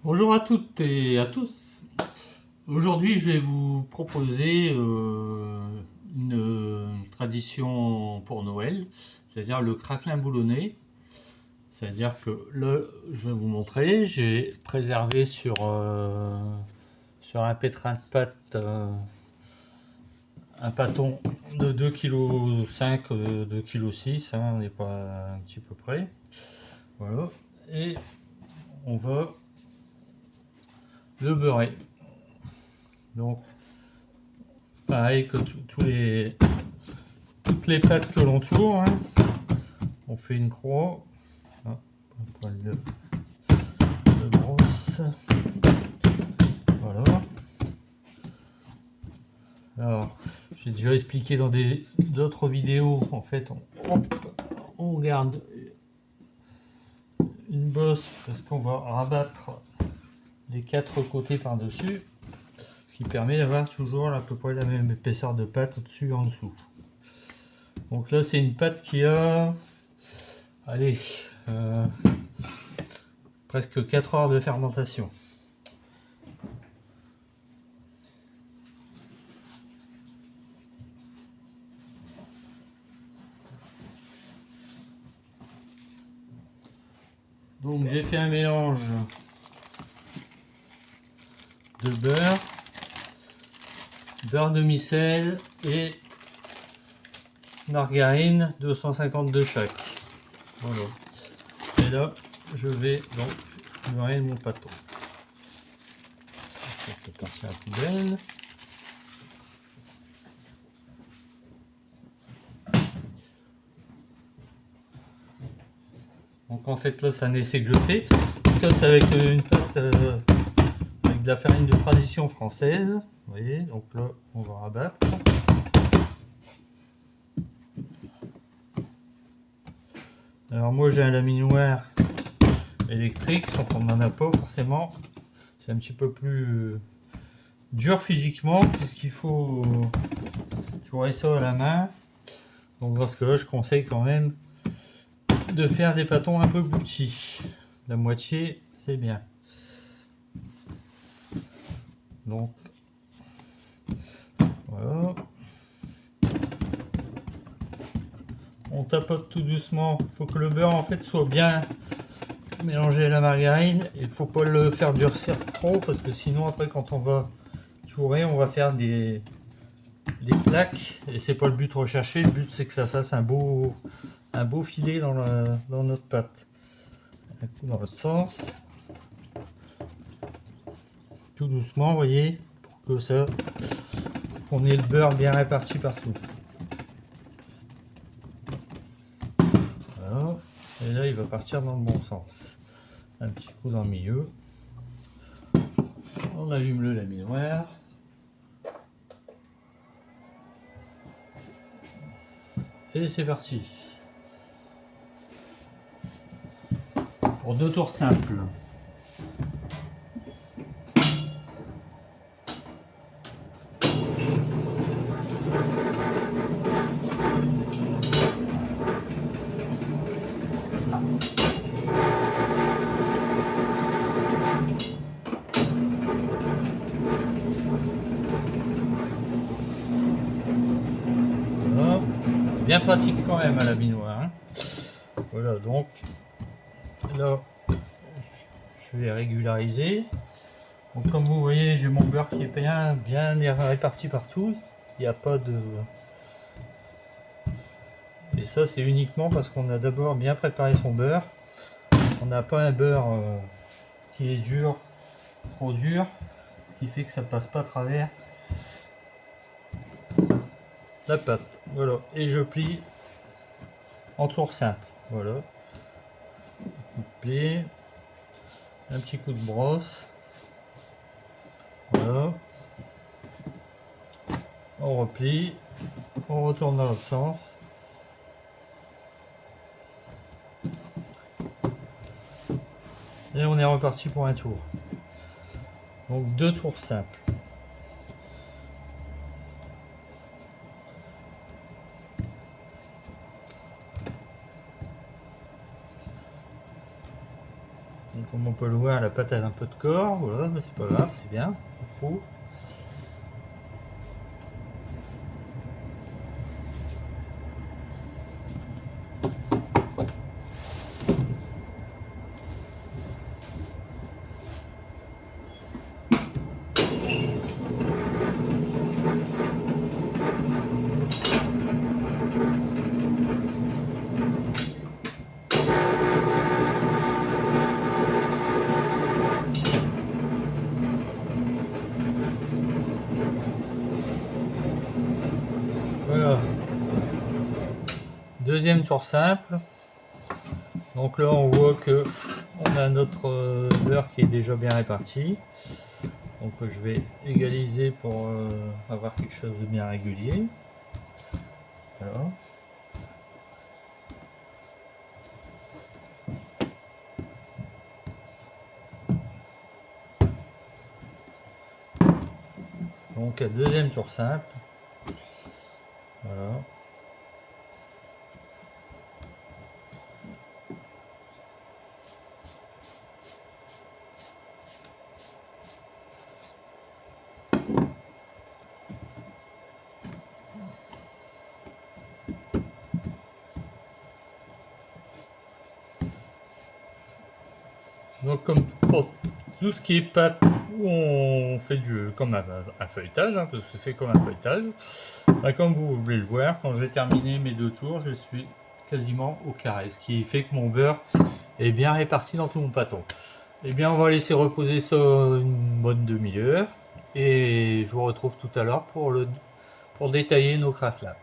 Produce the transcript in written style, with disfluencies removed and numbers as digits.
Bonjour à toutes et à tous. Aujourd'hui, je vais vous proposer une tradition pour Noël, c'est-à-dire le craquelin boulonnais. C'est-à-dire que là, je vais vous montrer, j'ai préservé sur un pétrin de pâte un pâton de 2,5 kg, 2,6 kg, on n'est pas un petit peu près. Voilà. Et on va le beurrer. Donc, pareil que toutes les pâtes que l'on tourne, hein. On fait une croix, hein, un poil de brosse, voilà. Alors, j'ai déjà expliqué dans d'autres vidéos, en fait, on garde une bosse parce qu'on va rabattre les quatre côtés par-dessus, ce qui permet d'avoir toujours à peu près la même épaisseur de pâte au-dessus et en dessous. Donc là, c'est une pâte qui a, allez, presque 4 heures de fermentation. Donc j'ai fait un mélange de beurre demi-sel et margarine 250 de chaque. Voilà. Et là, je vais donc beurrer mon pâton. Ça peut partir à la poubelle. Donc en fait là, c'est un essai que je fais. Donc là, c'est avec une pâte avec de la farine de tradition française. Vous voyez, donc là, on va rabattre. Alors moi, j'ai un laminoir électrique, sauf qu'on n'en a pas forcément. C'est un petit peu plus dur physiquement, puisqu'il faut tourner ça à la main. Donc dans ce cas-là, je conseille quand même de faire des pâtons un peu plus petits. La moitié, c'est bien. Donc voilà. On tapote tout doucement. Il faut que le beurre en fait soit bien mélangé à la margarine. Il ne faut pas le faire durcir trop parce que sinon après quand on va tourer, on va faire des plaques et c'est pas le but recherché. Le but c'est que ça fasse un beau filet dans notre pâte. Un coup dans l'autre sens. Tout doucement, vous voyez, pour que ça, qu'on ait le beurre bien réparti partout. Voilà. Et là, il va partir dans le bon sens. Un petit coup dans le milieu. On allume le laminoir. Et c'est parti. Pour 2 tours simples. Voilà. Bien pratique quand même à la laminoir. Hein. Voilà, donc là, je vais régulariser. Donc comme vous voyez, j'ai mon beurre qui est bien réparti partout. Il n'y a pas de... Et ça, c'est uniquement parce qu'on a d'abord bien préparé son beurre. On n'a pas un beurre qui est dur, trop dur, ce qui fait que ça passe pas à travers la pâte. Voilà, et je plie en tour simple. Voilà, plie, un petit coup de brosse. Voilà, on replie, on retourne dans l'autre sens. Et on est reparti pour un tour. Donc 2 tours simples. Donc peut le voir, la pâte a un peu de corps, voilà, mais c'est pas grave, c'est bien, il faut. Voilà. Deuxième tour simple. Donc là on voit que on a notre beurre qui est déjà bien réparti. Donc je vais égaliser pour avoir quelque chose de bien régulier. Voilà. Donc deuxième tour simple. Voilà. Donc comme pour tout ce qui est pâte, où on fait comme un feuilletage, hein, parce que c'est comme un feuilletage. Bah, comme vous voulez le voir, quand j'ai terminé mes 2 tours, je suis quasiment au carré, ce qui fait que mon beurre est bien réparti dans tout mon pâton. Et bien on va laisser reposer ça une bonne demi-heure et je vous retrouve tout à l'heure pour détailler nos craquelins.